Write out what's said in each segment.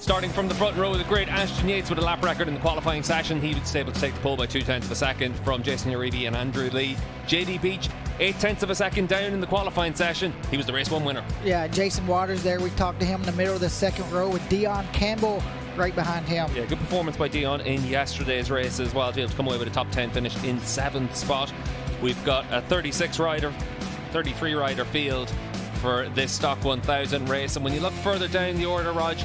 Starting from the front row of the grid, Ashton Yates with a lap record in the qualifying session. He was able to take the pole by 0.2 of a second from Jason Uribe and Andrew Lee. JD Beach, 0.8 of a second down in the qualifying session. He was the race one winner. Yeah, Jason Waters there. We talked to him in the middle of the second row with Dion Campbell right behind him. Yeah, good performance by Dion in yesterday's race as well, to be able to come away with a top 10 finish in 7th spot. We've got a 33 rider field for this Stock 1000 race. And when you look further down the order, Rog,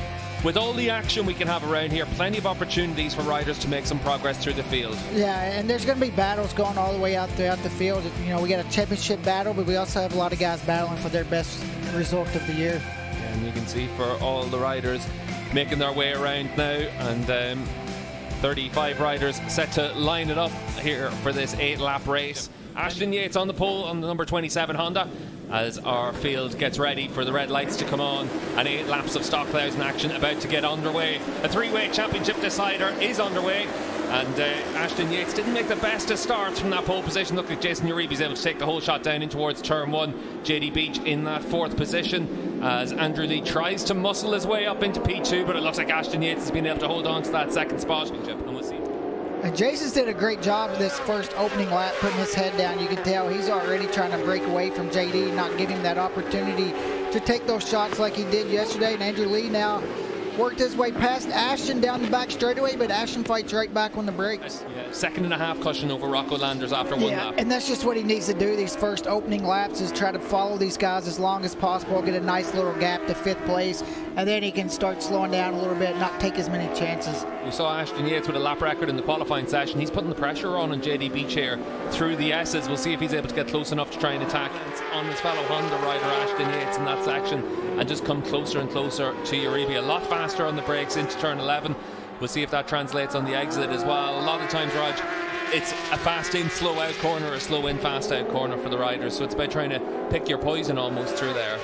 with all the action we can have around here, plenty of opportunities for riders to make some progress through the field. Yeah, and there's going to be battles going all the way out throughout the field. You know, we got a championship battle, but we also have a lot of guys battling for their best result of the year. And you can see for all the riders making their way around now, and 35 riders set to line it up here for this 8-lap race. Ashton Yates on the pole on the number 27 Honda, as our field gets ready for the red lights to come on, and 8 laps of Stock 1000 action about to get underway. A 3-way championship decider is underway, and Ashton Yates didn't make the best of starts from that pole position. Look like Jason Uribe's able to take the whole shot down in towards turn 1. JD Beach in that 4th position as Andrew Lee tries to muscle his way up into P2, but it looks like Ashton Yates has been able to hold on to that 2nd spot. And we'll see. And Jason's did a great job this first opening lap, putting his head down. You can tell he's already trying to break away from JD, not giving him that opportunity to take those shots like he did yesterday. And Andrew Lee now worked his way past Ashton down the back straightaway, but Ashton fights right back on the brakes. Yeah, 2.5 cushion over Rocco Landers after one lap. And that's just what he needs to do these first opening laps, is try to follow these guys as long as possible, get a nice little gap to 5th place, and then he can start slowing down a little bit, not take as many chances. We saw Ashton Yates with a lap record in the qualifying session. He's putting the pressure on JD Beach here through the S's. We'll see if he's able to get close enough to try and attack on his fellow Honda rider Ashton Yates in that section, and just come closer and closer to Uribe. A lot faster on the brakes into turn 11. We'll see if that translates on the exit as well. A lot of times, Rog, it's a fast in, slow out corner, or slow in, fast out corner for the riders. So it's about trying to pick your poison almost through there.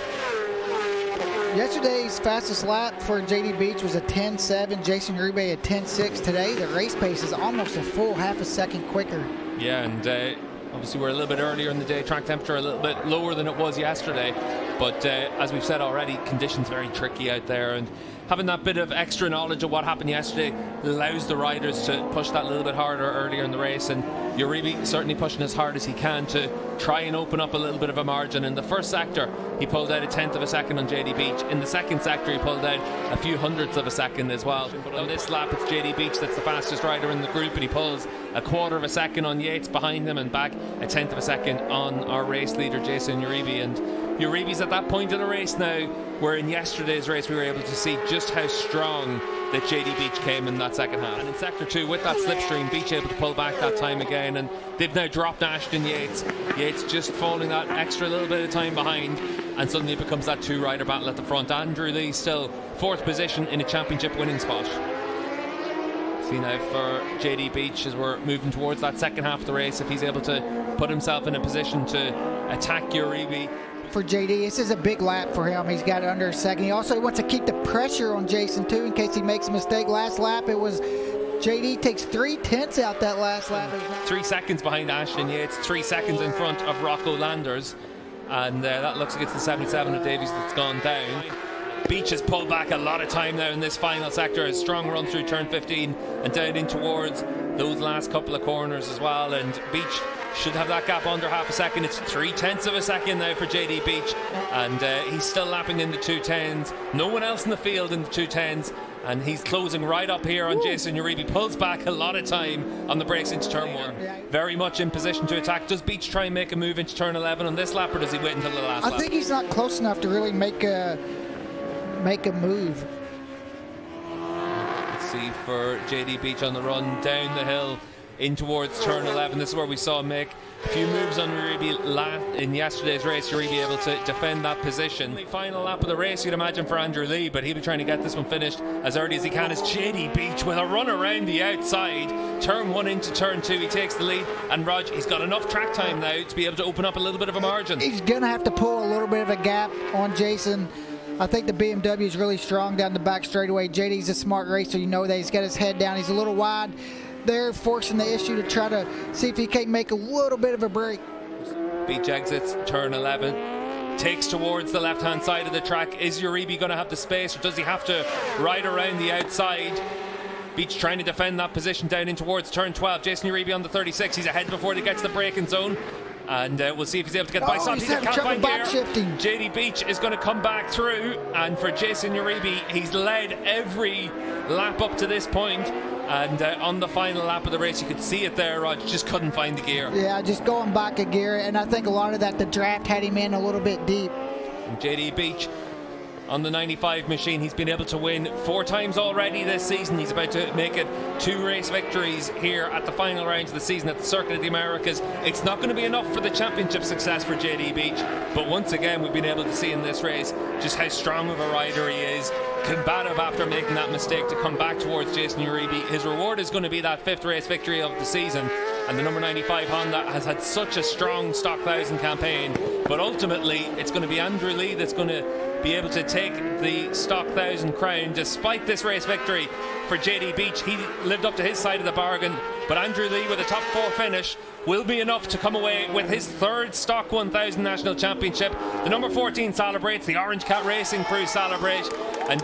Yesterday's fastest lap for JD Beach was a 10.7. Jason Uribe a 10.6. Today, the race pace is almost a full half a second quicker. Yeah, and obviously we're a little bit earlier in the day. Track temperature a little bit lower than it was yesterday. But as we've said already, conditions very tricky out there. And having that bit of extra knowledge of what happened yesterday allows the riders to push that little bit harder earlier in the race, and Uribe certainly pushing as hard as he can to try and open up a little bit of a margin. In the first sector, he pulled out a 1/10 of a second on JD Beach. In the second sector, he pulled out a few hundredths of a second as well. But on this lap, it's JD Beach that's the fastest rider in the group, and he pulls a 1/4 of a second on Yates behind him, and back a 1/10 of a second on our race leader, Jason Uribe. And Uribe's at that point of the race now where in yesterday's race we were able to see just how strong that JD Beach came in that second half. And in sector 2, with that slipstream, Beach able to pull back that time again, and they've now dropped Ashton Yates. Yates just falling that extra little bit of time behind, and suddenly it becomes that 2-rider battle at the front. Andrew Lee still 4th position in a championship winning spot. See now for JD Beach as we're moving towards that second half of the race, if he's able to put himself in a position to attack Uribe. For JD, this is a big lap for him. He's got it under a second. He also wants to keep the pressure on Jason too, in case he makes a mistake. Last lap, it was JD takes 3/10 out that last lap. 3 seconds behind Ashton Yates, 3 seconds in front of Rocco Landers, and that looks like it's the 77 of Davies that's gone down. Beach has pulled back a lot of time now in this final sector. A strong run through turn 15 and down in towards those last couple of corners as well, and Beach should have that gap under half a second. It's 3/10 of a second now for JD Beach, and he's still lapping in the 2:10s. No one else in the field in the 2:10s, and he's closing right up here on Jason Uribe. Pulls back a lot of time on the brakes into turn 1. Very much in position to attack. Does Beach try and make a move into turn 11 on this lap, or does he wait until the last lap? I think he's not close enough to really make a move. Let's see for JD Beach on the run down the hill in towards turn 11. This is where we saw him make a few moves on Uribe in yesterday's race. Uribe able to defend that position. The final lap of the race, you'd imagine, for Andrew Lee, but he'll be trying to get this one finished as early as he can. As JD Beach with a run around the outside, turn 1 into turn 2, he takes the lead, and Rog, he's got enough track time now to be able to open up a little bit of a margin. He's gonna have to pull a little bit of a gap on Jason. I think the BMW is really strong down the back straightaway. JD's a smart racer, you know that. He's got his head down, he's a little wide. They're forcing the issue to try to see if he can't make a little bit of a break. Beach exits turn 11. takes towards the left-hand side of the track. Is Uribe going to have the space, or does he have to ride around the outside? Beach trying to defend that position down in towards turn 12. Jason Uribe on the 36. He's ahead before he gets the braking zone. And we'll see if he's able to get by. He's having trouble back shifting. JD Beach is going to come back through. And for Jason Uribe, he's led every lap up to this point. And on the final lap of the race, you could see it there, Rog, just couldn't find the gear. Yeah, just going back a gear. And I think a lot of that, the draft had him in a little bit deep. And JD Beach on the 95 machine, he's been able to win 4 times already this season. He's about to make it 2 race victories here at the final rounds of the season at the Circuit of the Americas. It's not going to be enough for the championship success for JD Beach, but once again we've been able to see in this race just how strong of a rider he is, combative after making that mistake to come back towards Jason Uribe. His reward is going to be that 5th race victory of the season, and the number 95 Honda has had such a strong Stock 1000 campaign, but ultimately it's going to be Andrew Lee that's going to be able to take the Stock 1000 crown. Despite this race victory for JD Beach, he lived up to his side of the bargain, but Andrew Lee with a top 4 finish will be enough to come away with his 3rd Stock 1000 National Championship. The number 14 celebrates, the Orange Cat Racing crew celebrate, and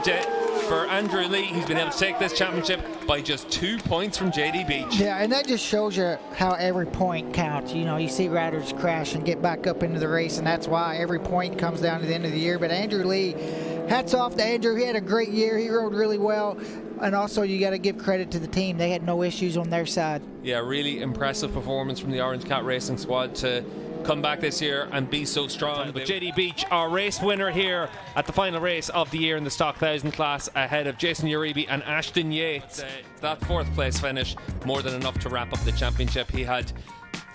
for Andrew Lee, he's been able to take this championship by just 2 points from JD Beach. Yeah, and that just shows you how every point counts. You know, you see riders crash and get back up into the race, and that's why every point comes down to the end of the year. But Andrew Lee, hats off to Andrew. He had a great year. He rode really well. And also, you got to give credit to the team. They had no issues on their side. Yeah, really impressive performance from the Orange Cat Racing squad to come back this year and be so strong. But JD Beach, our race winner here at the final race of the year in the Stock 1000 class, ahead of Jason Uribe and Ashton Yates. That 4th place finish, more than enough to wrap up the championship. He had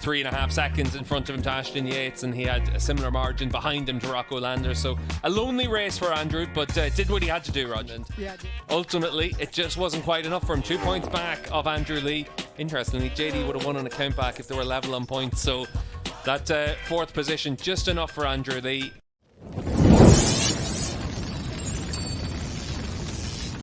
3.5 seconds in front of him to Ashton Yates, and he had a similar margin behind him to Rocco Lander. So a lonely race for Andrew, but did what he had to do, Rog. Yeah, ultimately, it just wasn't quite enough for him. 2 points back of Andrew Lee. Interestingly, JD would have won on a count back if they were level on points. So that 4th position, just enough for Andrew Lee.